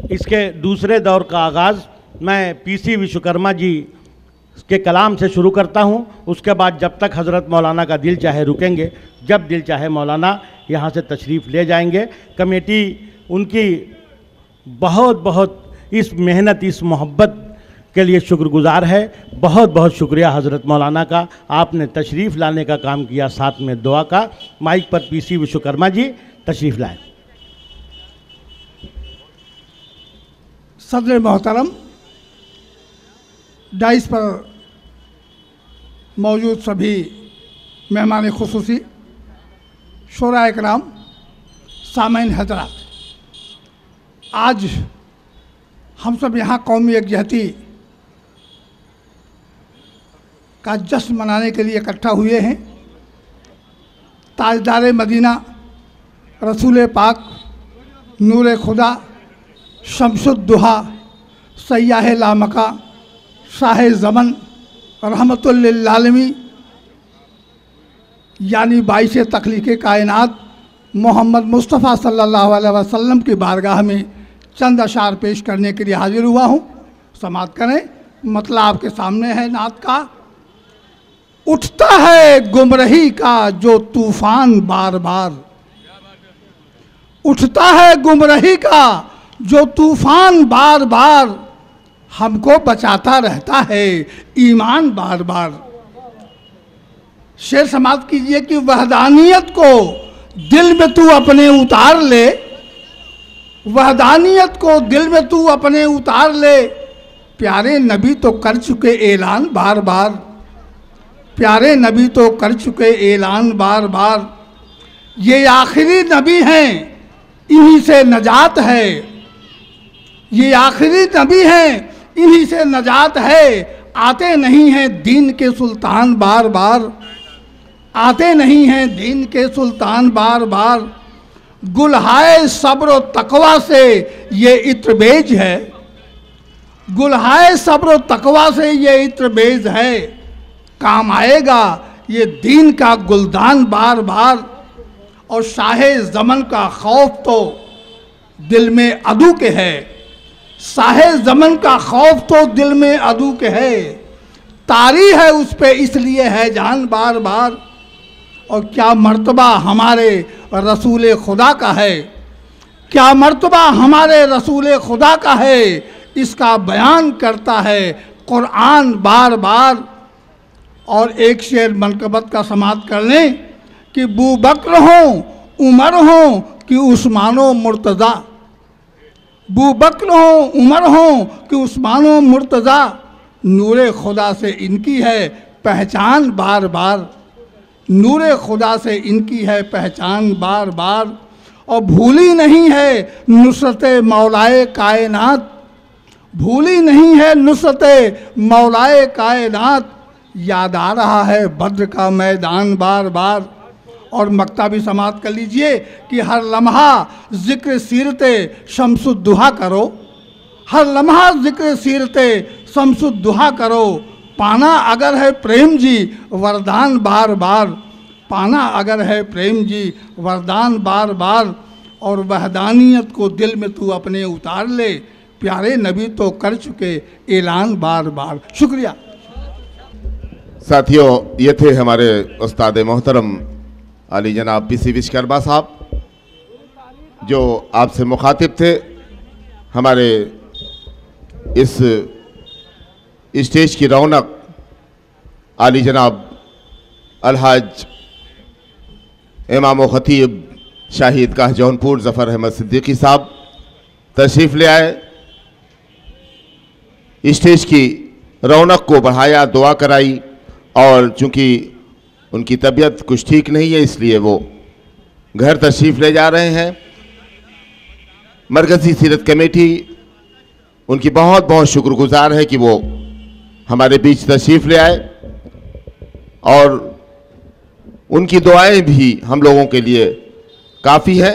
इसके दूसरे दौर का आगाज़ मैं पीसी विश्वकर्मा जी के कलाम से शुरू करता हूं। उसके बाद जब तक हज़रत मौलाना का दिल चाहे रुकेंगे, जब दिल चाहे मौलाना यहां से तशरीफ़ ले जाएंगे। कमेटी उनकी बहुत बहुत इस मेहनत, इस मोहब्बत के लिए शुक्रगुजार है। बहुत बहुत शुक्रिया हज़रत मौलाना का, आपने तशरीफ़ लाने का काम किया, साथ में दुआ का। माइक पर पीसी विश्वकर्मा जी तशरीफ़ लाएं। सदर मोहतरम, डाइस पर मौजूद सभी मेहमान खुसूसी, शोरा इकराम, सामईन हज़रात, आज हम सब यहाँ कौमी यकजहती का जश्न मनाने के लिए इकट्ठा हुए हैं। ताजदार मदीना, रसूल पाक, नूर खुदा, शम्सुद्दुहा, सय्याह लामका, शाह ज़मन, रहमतुल लिल आलमीन, यानी बाइस तख्लीक़ कायनात मोहम्मद मुस्तफ़ा सल्लल्लाहु अलैहि वसल्लम की बारगाह में चंद अशार पेश करने के लिए हाजिर हुआ हूँ। समाअत करें। मतलब आपके सामने है नात का। उठता है गुमराही का जो तूफ़ान बार बार, उठता है गुमराही का जो तूफ़ान बार बार, हमको बचाता रहता है ईमान बार बार। शेर समाप्त कीजिए कि वहदानियत को दिल में तू अपने उतार ले, वहदानियत को दिल में तू अपने उतार ले, प्यारे नबी तो कर चुके ऐलान बार बार, प्यारे नबी तो कर चुके ऐलान बार बार। ये आखिरी नबी हैं, इन्हीं से नजात है, ये आखिरी नबी हैं, इन्हीं से नजात है। आते नहीं हैं दीन के सुल्तान बार बार, आते नहीं हैं दीन के सुल्तान बार बार। गुलहाए सब्र व तकवा से ये इत्रबेज है, गुलहाए सब्र व तकवा से ये इत्रबेज है। काम आएगा ये दीन का गुलदान बार बार। और शाह ज़मन का खौफ तो दिल में अदू के है, शाह ज़मन का खौफ तो दिल में अदू के है। तारी है उस पे इसलिए है जान बार बार। और क्या मर्तबा हमारे रसूल खुदा का है, क्या मर्तबा हमारे रसूल खुदा का है, इसका बयान करता है कुरान बार बार। और एक शेर मनकबत का समाअत कर लें कि बू बकर हों, उमर हों कि उस्मानो मुर्तज़ा, बू बकर हों, उमर हों कि उस्मानो मुर्तज़ा, नूरे खुदा से इनकी है पहचान बार बार, नूरे खुदा से इनकी है पहचान बार बार। और भूली नहीं है नुसरत मौलाए कायनात, भूली नहीं है नुसरत मौलाए कायनात, याद आ रहा है बद्र का मैदान बार बार। और मक्ता भी समाप्त कर लीजिए कि हर लम्हा ज़िक्र सीरते शम्सुद्दुहा करो, हर लम्हा ज़िक्र सीरते शम्सुद्दुहा करो। पाना अगर है प्रेम जी वरदान बार बार, पाना अगर है प्रेम जी वरदान बार बार। और वहदानियत को दिल में तू अपने उतार ले, प्यारे नबी तो कर चुके ऐलान बार बार। शुक्रिया साथियों, ये थे हमारे उस्ताद मोहतरम अली जनाब पीसी विश्वकर्मा साहब, जो आपसे मुखातिब थे। हमारे इस स्टेज की रौनक आली जनाब अलहाज इमाम व खतीब शाहिद का जौनपुर ज़फ़र अहमद सिद्दीकी साहब तशरीफ़ ले आए, स्टेज की रौनक को बढ़ाया, दुआ कराई। और चूँकि उनकी तबीयत कुछ ठीक नहीं है, इसलिए वो घर तशरीफ़ ले जा रहे हैं। मरकज़ी सीरत कमेटी उनकी बहुत बहुत शुक्रगुजार है कि वो हमारे बीच तशरीफ़ ले आए, और उनकी दुआएं भी हम लोगों के लिए काफ़ी है।